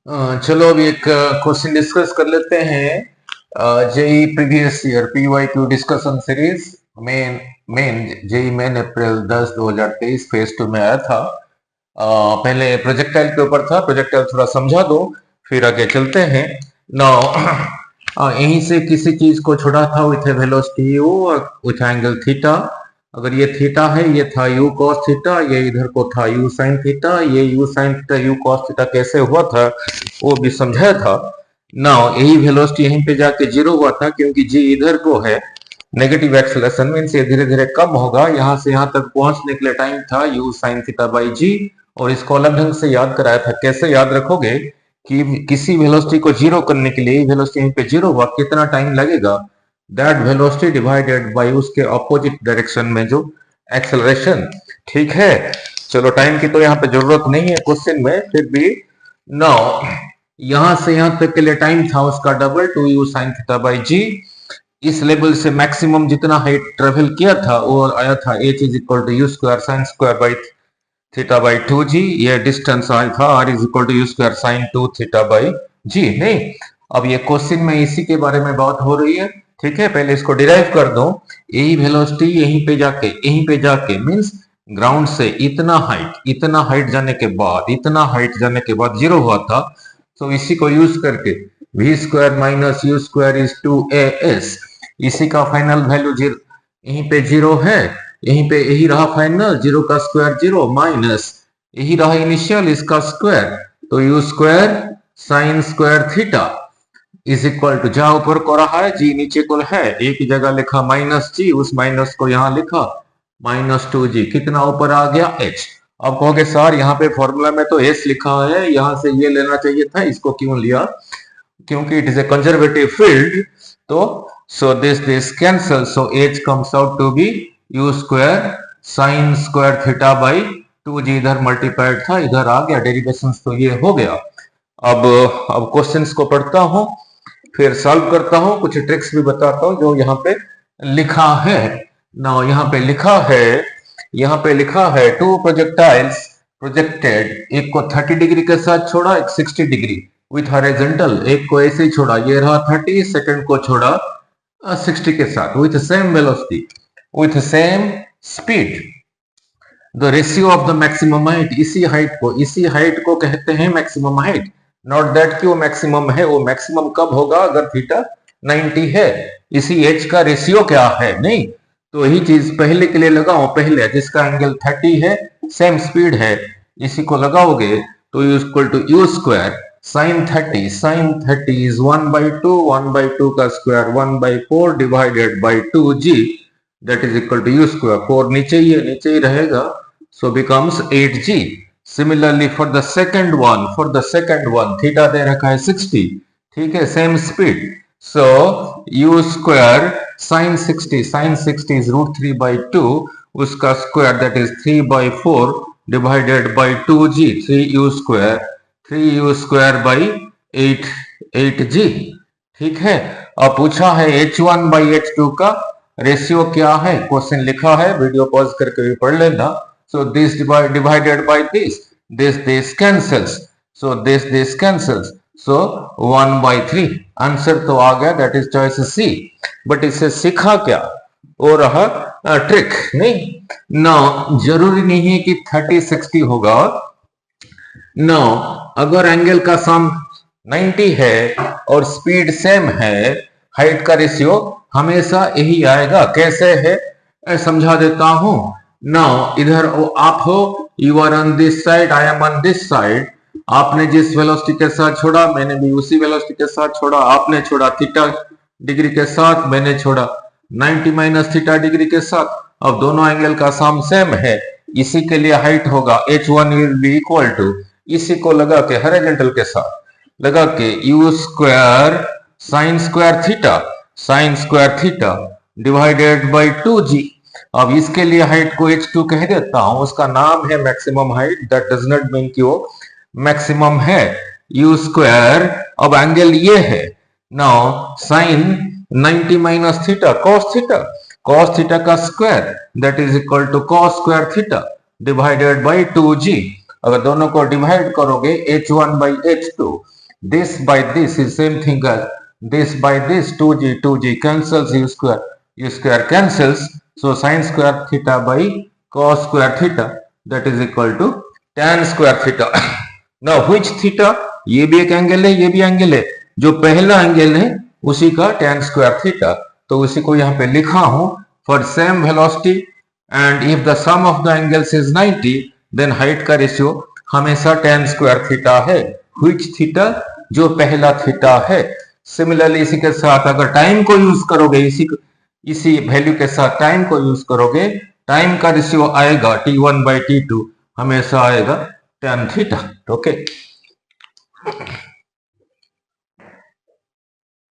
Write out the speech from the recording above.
चलो अभी एक क्वेश्चन डिस्कस कर लेते हैं। JEE previous year PYQ discussion series मेन जेई मेन अप्रैल 10 2023 फेज 2 में आया था। पहले प्रोजेक्टाइल के ऊपर था, प्रोजेक्टाइल थोड़ा समझा दो फिर आगे चलते हैं। नाउ यहीं से किसी चीज को छोड़ा था with velocity you with angle theta. अगर ये थीटा है, ये था यू कॉस थीटा, ये इधर को था यू साइन थीटा, ये you sine theta you cos theta कैसे हुआ था वो भी समझाया था। नाउ यही वेलोसिटी यहीं पे जाके जीरो हुआ था क्योंकि जी इधर को है, नेगेटिव एक्सेलरेशन मींस ये धीरे धीरे कम होगा। यहां से यहां तक पहुंचने के लिए टाइम था यू साइन थीटा बाई जी, और इसको अलग ढंग से याद कराया था। कैसे याद रखोगे कि किसी वेलोसिटी को जीरो करने के लिए वेलोसिटी यहीं पे जीरो हुआ, कितना टाइम लगेगा, दैट वेलोसिटी डिवाइडेड बाय उसके अपोजिट डायरेक्शन में जो एक्सेलरेशन। ठीक है, चलो टाइम की तो यहाँ पे जरूरत नहीं है क्वेश्चन में, फिर भी नाउ यहां से यहां तक के लिए टाइम था उसका double two U sine theta by G. इस लेवल से मैक्सिमम जितना हाइट ट्रेवल किया था वो आया था H is equal to you square sine square by theta by two G. ये डिस्टेंस आया था R is equal to you square sine two theta by G. नहीं, अब ये क्वेश्चन में इसी के बारे में बात हो रही है। ठीक है, पहले इसको डिराइव कर दो। यही वेलोसिटी यहीं पे जाके मींस ग्राउंड से इतना हाइट जाने के बाद जीरो हुआ था। तो इसी को यूज करके v square minus u square is two a s, इसी का फाइनल वैल्यू जीरो, यहीं पे जीरो है, यहीं पे यही रहा फाइनल, जीरो का स्क्वायर जीरो माइनस यही रहा इनिशियल इसका स्क्वायर, तो u square sine square theta is equal to, जहां ऊपर को रहा है जी नीचे को है, एक ही जगह लिखा माइनस जी, उस माइनस को यहां लिखा माइनस टू जी, कितना ऊपर आ गया एच। अब कहोगे सर यहाँ पे फॉर्मूला में तो एस लिखा है, यहां से ये लेना चाहिए था, इसको क्यों लिया, क्योंकि it is a conservative field. तो so this cancel, so H comes out to be U square sine square theta by two G, इधर मल्टीप्लाइड था इधर आ गया, डेरिवेशन तो ये हो गया। अब क्वेश्चंस को पढ़ता हूं फिर सॉल्व करता हूं, कुछ ट्रिक्स भी बताता हूं जो यहाँ पे लिखा है ना। यहाँ पे लिखा है टू प्रोजेक्टाइल्स प्रोजेक्टेड, एक को 30 डिग्री के साथ छोड़ा, एक 60 डिग्री विथ हॉरिजॉन्टल, एक को ऐसे ही छोड़ा, ये रहा 30, सेकंड को छोड़ा 60 के साथ with same velocity with same speed. The ratio of the maximum height, इसी हाइट को कहते हैं मैक्सिमम हाइट। नॉट दैट कि वो मैक्सिमम है, वो मैक्सिमम कब होगा अगर थीटा 90 है। इसी एच का रेशियो क्या है, नहीं तो यही चीज पहले के लिए लगाओ, पहले जिसका एंगल 30 है सेम स्पीड है, इसी को लगाओगे तो u equal to you square sine 30 is 1/2 का square 1/4 divided by 2g, that is equal to you square, 4 नीचे ही रहेगा, so becomes 8g. Similarly for the second one theta दे रखा है 60, ठीक है, same speed, so u square sin 60 is root 3/2, उसका square that is 3/4 divided by 2g, 3u square by 8g। ठीक है, अब पूछा है h1/h2 का रेशियो क्या है, क्वेश्चन लिखा है, वीडियो पॉज करके भी पढ़ लेना। So this divided by this cancels. So this cancels. So 1/3 answer तो आ गया, that is choice C। But इससे सीखा क्या, वो रहा ट्रिक। नहीं ना, जरूरी नहीं है कि 30-60 होगा। नो, अगर एंगल का सम 90 है और स्पीड सेम है, हाइट का रेशियो हमेशा यही आएगा। कैसे है समझा देता हूं। नाउ इधर आप हो, you are on this side, I am on this side. आपने जिस वेलोसिटी के साथ छोड़ा मैंने भी उसी वेलोसिटी के साथ छोड़ा, आपने छोड़ा थीटा डिग्री के साथ, मैंने छोड़ा 90 माइनस थीटा डिग्री के साथ। अब दोनों एंगल का सम सेम है, इसी के लिए हाइट होगा h1 will be equal to, इसी को लगा के हॉरिजॉन्टल के साथ लगा के you square sine square theta divided by 2g। अब इसके लिए हाइट को h2 कह देता हूं, उसका नाम है maximum height, that does not mean कि वो मैक्सिमम है। यू स्क्वायर, अब एंगल ये है, now sine 90 minus theta cos theta का square that is equal to cos square theta divided by 2g। अगर दोनों को डिवाइड करोगे h1 by h2, this by this is same thing as this by this, 2g cancels, u square cancels, so sin square theta by cos square theta, that is equal to tan square theta. Now which theta? ये भी एक angle है, ये भी angle है, जो पहला angle है उसी का tan square theta, तो उसी को यहाँ पे लिखा हूं for same velocity and if the sum of the angles is 90 then height का रेशियो हमेशा tan square theta है. which theta? जो पहला थीटा है. सिमिलरली इसी के साथ अगर टाइम को यूज करोगे, इसी वैल्यू के साथ टाइम को यूज करोगे, टाइम का रेशियो आएगा t1 by t2, हमेशा आएगा tan थीटा. ओके